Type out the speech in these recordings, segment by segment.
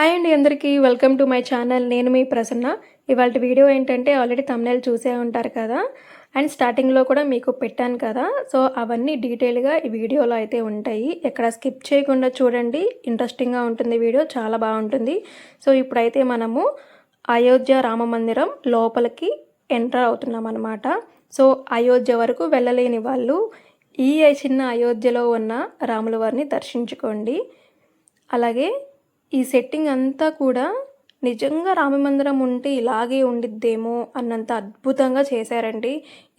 Hi అండి అందరికీ welcome to my channel. నేను మీ ప్రసన్న. ఇవాళ వీడియో ఏంటంటే ఆల్రెడీ థంబ్నెయిల్ చూసే ఉంటారు కదా, అండ్ స్టార్టింగ్లో కూడా మీకు పెట్టాను కదా. సో అవన్నీ డీటెయిల్గా ఈ వీడియోలో అయితే ఉంటాయి. ఎక్కడ స్కిప్ చేయకుండా చూడండి, ఇంట్రెస్టింగ్గా ఉంటుంది వీడియో, చాలా బాగుంటుంది. సో ఇప్పుడైతే మనము అయోధ్య రామ మందిరం లోపలికి ఎంటర్ అవుతున్నాం అన్నమాట. సో అయోధ్య వరకు వెళ్ళలేని వాళ్ళు ఈ చిన్న అయోధ్యలో ఉన్న రాముల వారిని దర్శించుకోండి. అలాగే ఈ సెట్టింగ్ అంతా కూడా నిజంగా రామమందిరం ఉంటే ఇలాగే ఉండిద్దేమో అన్నంత అద్భుతంగా చేశారండి.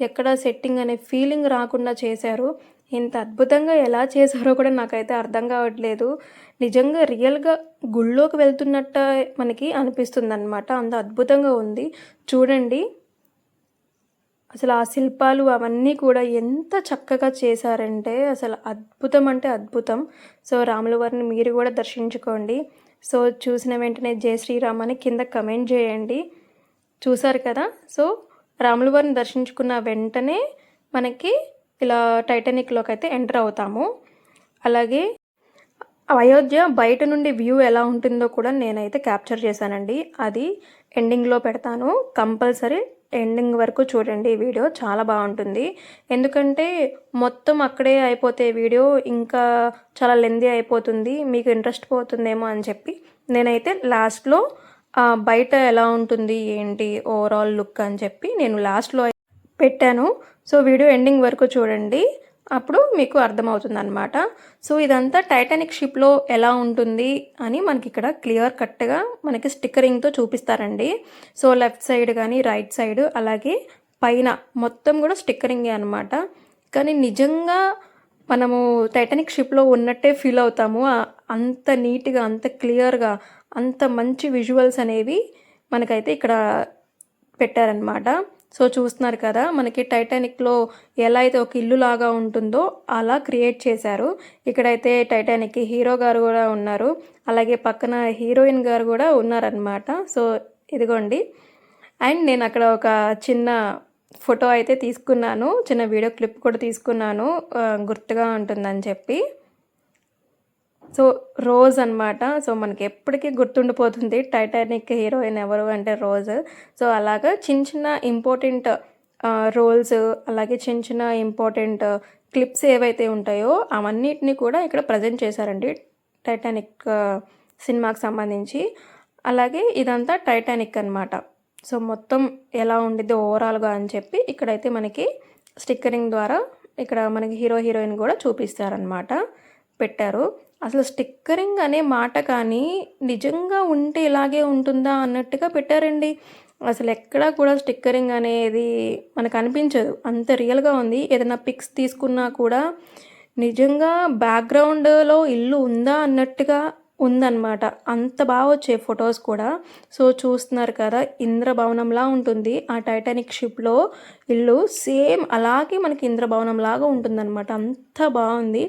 ఎక్కడ సెట్టింగ్ అనే ఫీలింగ్ రాకుండా చేశారు. ఇంత అద్భుతంగా ఎలా చేశారో కూడా నాకైతే అర్థం కావట్లేదు. నిజంగా రియల్గా గుళ్ళోకి వెళ్తున్నట్ట మనకి అనిపిస్తుంది అనమాట. అంత అద్భుతంగా ఉంది. చూడండి అసలు ఆ శిల్పాలు అవన్నీ కూడా ఎంత చక్కగా చేశారంటే అసలు అద్భుతం అంటే అద్భుతం. సో రాముల వారిని మీరు కూడా దర్శించుకోండి. సో చూసిన వెంటనే జై శ్రీరామ్ అని కింద కమెంట్ చేయండి. చూసారు కదా. సో రాముల వారిని దర్శించుకున్న వెంటనే మనకి ఇలా టైటానిక్లోకి అయితే ఎంటర్ అవుతాము. అలాగే అయోధ్య బయట నుండి వ్యూ ఎలా ఉంటుందో కూడా నేనైతే క్యాప్చర్ చేశానండి. అది ఎండింగ్లో పెడతాను. కంపల్సరీ ఎండింగ్ వరకు చూడండి. ఈ వీడియో చాలా బాగుంటుంది. ఎందుకంటే మొత్తం అక్కడే అయిపోతే వీడియో ఇంకా చాలా లెందీ అయిపోతుంది, మీకు ఇంట్రెస్ట్ పోతుందేమో అని చెప్పి నేనైతే లాస్ట్లో బయట ఎలా ఉంటుంది ఏంటి ఓవరాల్ లుక్ అని చెప్పి నేను లాస్ట్లో పెట్టాను. సో వీడియో ఎండింగ్ వరకు చూడండి, అప్పుడు మీకు అర్థమవుతుంది అనమాట. సో ఇదంతా టైటానిక్ షిప్లో ఎలా ఉంటుంది అని మనకి ఇక్కడ క్లియర్ కట్గా మనకి స్టిక్కరింగ్తో చూపిస్తారండి. సో లెఫ్ట్ సైడ్ కానీ రైట్ సైడ్ అలాగే పైన మొత్తం కూడా స్టిక్కరింగే అనమాట. కానీ నిజంగా మనము టైటానిక్ షిప్లో ఉన్నట్టే ఫీల్ అవుతాము. అంత నీట్గా, అంత క్లియర్గా, అంత మంచి విజువల్స్ అనేవి మనకైతే ఇక్కడ పెట్టారనమాట. సో చూస్తున్నారు కదా, మనకి టైటానిక్లో ఎలా అయితే ఒక ఇల్లు లాగా ఉంటుందో అలా క్రియేట్ చేశారు. ఇక్కడైతే టైటానిక్ హీరో గారు కూడా ఉన్నారు, అలాగే పక్కన హీరోయిన్ గారు కూడా ఉన్నారనమాట. సో ఇదిగోండి. అండ్ నేను అక్కడ ఒక చిన్న ఫోటో అయితే తీసుకున్నాను, చిన్న వీడియో క్లిప్ కూడా తీసుకున్నాను, గుర్తుగా ఉంటుందని చెప్పి. సో రోజ్ అనమాట. సో మనకి ఎప్పటికీ గుర్తుండిపోతుంది టైటానిక్ హీరోయిన్ ఎవరు అంటే రోజ్. సో అలాగా చిన్న చిన్న ఇంపార్టెంట్ రోల్స్, అలాగే చిన్న చిన్న ఇంపార్టెంట్ క్లిప్స్ ఏవైతే ఉంటాయో అవన్నిటిని కూడా ఇక్కడ ప్రజెంట్ చేశారండి టైటానిక్ సినిమాకి సంబంధించి. అలాగే ఇదంతా టైటానిక్ అనమాట. సో మొత్తం ఎలా ఉండిద్ది ఓవరాల్గా అని చెప్పి ఇక్కడైతే మనకి స్టిక్కరింగ్ ద్వారా ఇక్కడ మనకి హీరో హీరోయిన్ కూడా చూపిస్తారనమాట, పెట్టారు. అసలు స్టిక్కరింగ్ అనే మాట కానీ నిజంగా ఉంటే ఇలాగే ఉంటుందా అన్నట్టుగా పెట్టారండి. అసలు ఎక్కడా కూడా స్టిక్కరింగ్ అనేది మనకు అనిపించదు, అంత రియల్గా ఉంది. ఏదైనా పిక్స్ తీసుకున్నా కూడా నిజంగా బ్యాక్గ్రౌండ్లో ఇల్లు ఉందా అన్నట్టుగా ఉందన్నమాట. అంత బాగా వచ్చే ఫొటోస్ కూడా. సో చూస్తున్నారు కదా, ఇంద్రభవనంలా ఉంటుంది ఆ టైటానిక్ షిప్లో ఇల్లు. సేమ్ అలాగే మనకి ఇంద్రభవనం లాగా ఉంటుందన్నమాట. అంత బాగుంది.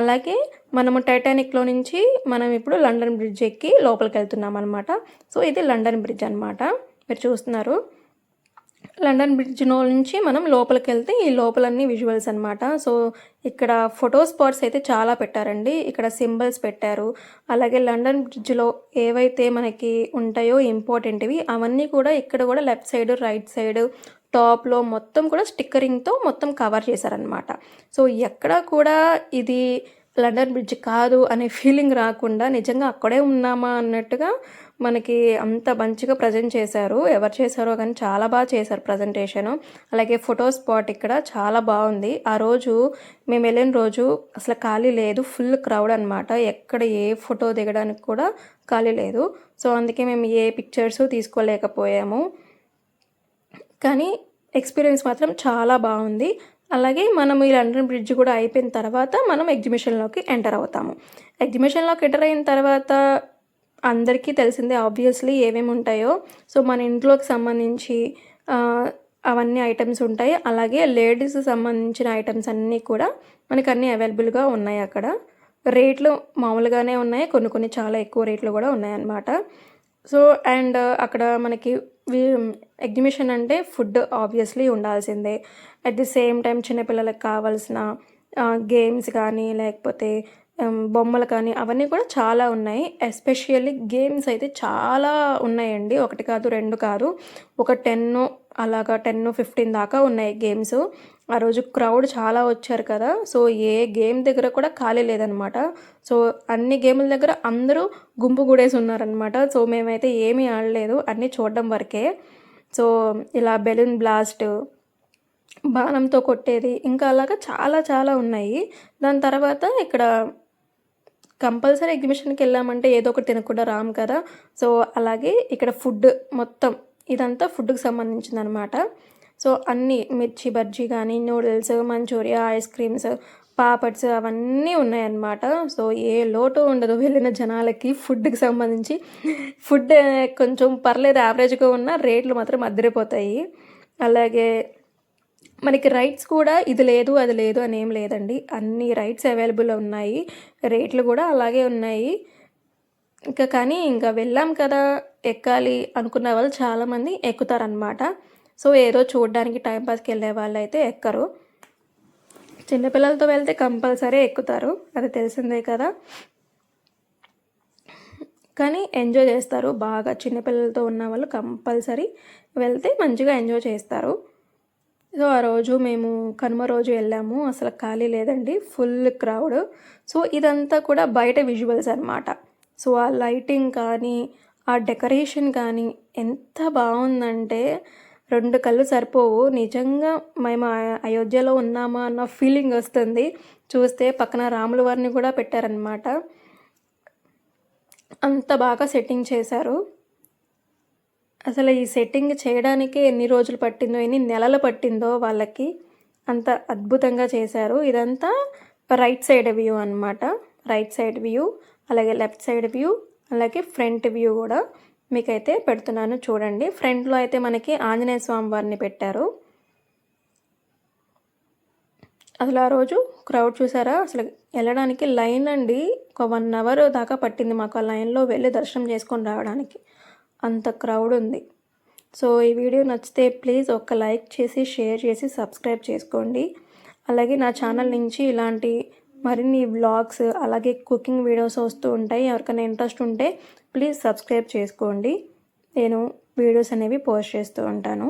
అలాగే మనము టైటానిక్లో నుంచి మనం ఇప్పుడు లండన్ బ్రిడ్జ్ ఎక్కి లోపలికి వెళ్తున్నాం అనమాట. సో ఇది లండన్ బ్రిడ్జ్ అనమాట, మీరు చూస్తున్నారు. లండన్ బ్రిడ్జ్ నుంచి మనం లోపలికి వెళ్తే ఈ లోపలన్నీ విజువల్స్ అనమాట. సో ఇక్కడ ఫోటో స్పాట్స్ అయితే చాలా పెట్టారండి. ఇక్కడ సింబల్స్ పెట్టారు. అలాగే లండన్ బ్రిడ్జ్లో ఏవైతే మనకి ఉంటాయో ఇంపార్టెంట్వి అవన్నీ కూడా ఇక్కడ కూడా లెఫ్ట్ సైడ్ రైట్ సైడ్ టాప్లో మొత్తం కూడా స్టిక్కరింగ్తో మొత్తం కవర్ చేశారనమాట. సో ఎక్కడ కూడా ఇది లండన్ బ్రిడ్జ్ కాదు అనే ఫీలింగ్ రాకుండా నిజంగా అక్కడే ఉన్నామా అన్నట్టుగా మనకి అంత మంచిగా ప్రజెంట్ చేశారు. ఎవరు చేశారో కానీ చాలా బాగా చేశారు ప్రజెంటేషను. అలాగే ఫోటో స్పాట్ ఇక్కడ చాలా బాగుంది. ఆ రోజు మేము వెళ్ళిన రోజు అసలు ఖాళీ లేదు, ఫుల్ క్రౌడ్ అనమాట. ఎక్కడ ఏ ఫోటో దిగడానికి కూడా ఖాళీ లేదు. సో అందుకే మేము ఏ పిక్చర్స్ తీసుకోలేకపోయాము. కానీ ఎక్స్పీరియన్స్ మాత్రం చాలా బాగుంది. అలాగే మనం ఈ లండన్ బ్రిడ్జ్ కూడా అయిపోయిన తర్వాత మనం ఎగ్జిబిషన్లోకి ఎంటర్ అవుతాము. ఎగ్జిబిషన్లోకి ఎంటర్ అయిన తర్వాత అందరికీ తెలిసిందే ఆబ్వియస్లీ ఏమేమి ఉంటాయో. సో మన ఇంట్లోకి సంబంధించి అవన్నీ ఐటమ్స్ ఉంటాయి. అలాగే లేడీస్కి సంబంధించిన ఐటమ్స్ అన్నీ కూడా మనకు అన్నీ అవైలబుల్గా ఉన్నాయి అక్కడ. రేట్లు మామూలుగానే ఉన్నాయి, కొన్ని కొన్ని చాలా ఎక్కువ రేట్లు కూడా ఉన్నాయన్నమాట. సో అండ్ అక్కడ మనకి ఎగ్జిబిషన్ అంటే ఫుడ్ ఆబ్వియస్లీ ఉండాల్సిందే. అట్ ది సేమ్ టైం చిన్నపిల్లలకు కావాల్సిన గేమ్స్ కానీ లేకపోతే బొమ్మలు కానీ అవన్నీ కూడా చాలా ఉన్నాయి. ఎస్పెషల్లీ గేమ్స్ అయితే చాలా ఉన్నాయండి. ఒకటి కాదు, 2 కాదు. ఒక 10 అలాగా 10, 15 దాకా ఉన్నాయి గేమ్స్. ఆ రోజు క్రౌడ్ చాలా వచ్చారు కదా! సో, ఏ గేమ్ దగ్గర కూడా ఖాళీ లేదనమాట. సో, అన్ని గేముల దగ్గర అందరూ గుంపు గూడేసి ఉన్నారనమాట. సో, మేమైతే ఏమీ ఆడలేదు. అన్నీ చూడడం వరకే. సో, ఇలా బెలూన్ బ్లాస్ట్, బాణంతో కొట్టేది, ఇంకా అలాగా చాలా చాలా ఉన్నాయి. దాని తర్వాత ఇక్కడ కంపల్సరీ ఎగ్జిబిషన్‌కెళ్ళామంటే ఏదో ఒకటి తినకుండా రాము కదా! సో, అలాగే ఇక్కడ ఫుడ్ మొత్తం ఇదంతా ఫుడ్‌కి సంబంధించిందనమాట. సో, అన్నీ మిర్చి బజ్జీ గానీ, noodles, manchurian, ice creams, papads అవన్నీ ఉన్నాయన్నమాట. సో, ఏ లోటు ఉండదు వెళ్ళిన జనాలకి ఫుడ్‌కి సంబంధించి. ఫుడ్ కొంచెం పర్లేదు యావరేజ్‌గా ఉన్న రేట్లు మాత్రం అదిరిపోతాయి. అలాగే మనకి రైడ్స్ కూడా ఇది లేదు, అది లేదు అని ఏం లేదండి. అన్ని రైడ్స్ అవైలబుల్ ఉన్నాయి. రేట్లు కూడా అలాగే ఉన్నాయి. ఇంకా వెళ్ళాం కదా! ఎక్కాలి అనుకున్న వాళ్ళు చాలామంది ఎక్కుతారనమాట. సో, ఏదో చూడడానికి టైం పాస్‌కి వెళ్ళే వాళ్ళైతే ఎక్కరు. చిన్నపిల్లలతో వెళ్తే కంపల్సరీ ఎక్కుతారు. అది తెలిసిందే కదా! కానీ ఎంజాయ్ చేస్తారు బాగా. చిన్నపిల్లలతో ఉన్నవాళ్ళు కంపల్సరీ వెళ్తే మంచిగా ఎంజాయ్ చేస్తారు. సో, ఆ రోజు మేము కనుమ రోజు వెళ్ళాము. అసలు ఖాళీ లేదండి. Full crowd. సో, ఇదంతా కూడా బయట విజువల్స్ అనమాట. సో, ఆ లైటింగ్ కానీ, ఆ డెకరేషన్ కానీ ఎంత బావుందంటే 2 కళ్ళు సరిపోవు. నిజంగా మేము అయోధ్యలో ఉన్నామా అన్న ఫీలింగ్ వస్తుంది. చూస్తే పక్కన రాముల వారిని కూడా పెట్టారనమాట. అంత బాగా సెట్టింగ్ చేశారు. అసలు ఈ సెట్టింగ్ చేయడానికే ఎన్ని రోజులు పట్టిందో, ఎన్ని నెలలు పట్టిందో వాళ్ళకి. అంత అద్భుతంగా చేశారు. ఇదంతా రైట్ సైడ్ వ్యూ అనమాట. రైట్ సైడ్ వ్యూ, అలాగే లెఫ్ట్ సైడ్ వ్యూ, అలాగే ఫ్రంట్ వ్యూ కూడా మీకైతే పెడుతున్నాను చూడండి. ఫ్రంట్లో అయితే మనకి ఆంజనేయ స్వామి వారిని పెట్టారు. అసలు ఆ రోజు క్రౌడ్ చూసారా? అసలు వెళ్ళడానికి లైన్ అండి. ఒక 1 అవర్ దాకా పట్టింది మాకు ఆ లైన్లో వెళ్ళి దర్శనం చేసుకొని రావడానికి. అంత క్రౌడ్ ఉంది. సో, ఈ వీడియో నచ్చితే ప్లీజ్ ఒక లైక్ చేసి, షేర్ చేసి, సబ్స్క్రైబ్ చేసుకోండి. అలాగే నా ఛానల్ నుంచి ఇలాంటి మరిన్ని వ్లాగ్స్, అలాగే కుకింగ్ వీడియోస్ వస్తూ ఉంటాయి. ఎవరికైనా ఇంట్రెస్ట్ ఉంటే ప్లీజ్ సబ్స్క్రైబ్ చేసుకోండి. నేను వీడియోస్ అనేవి పోస్ట్ చేస్తూ ఉంటాను.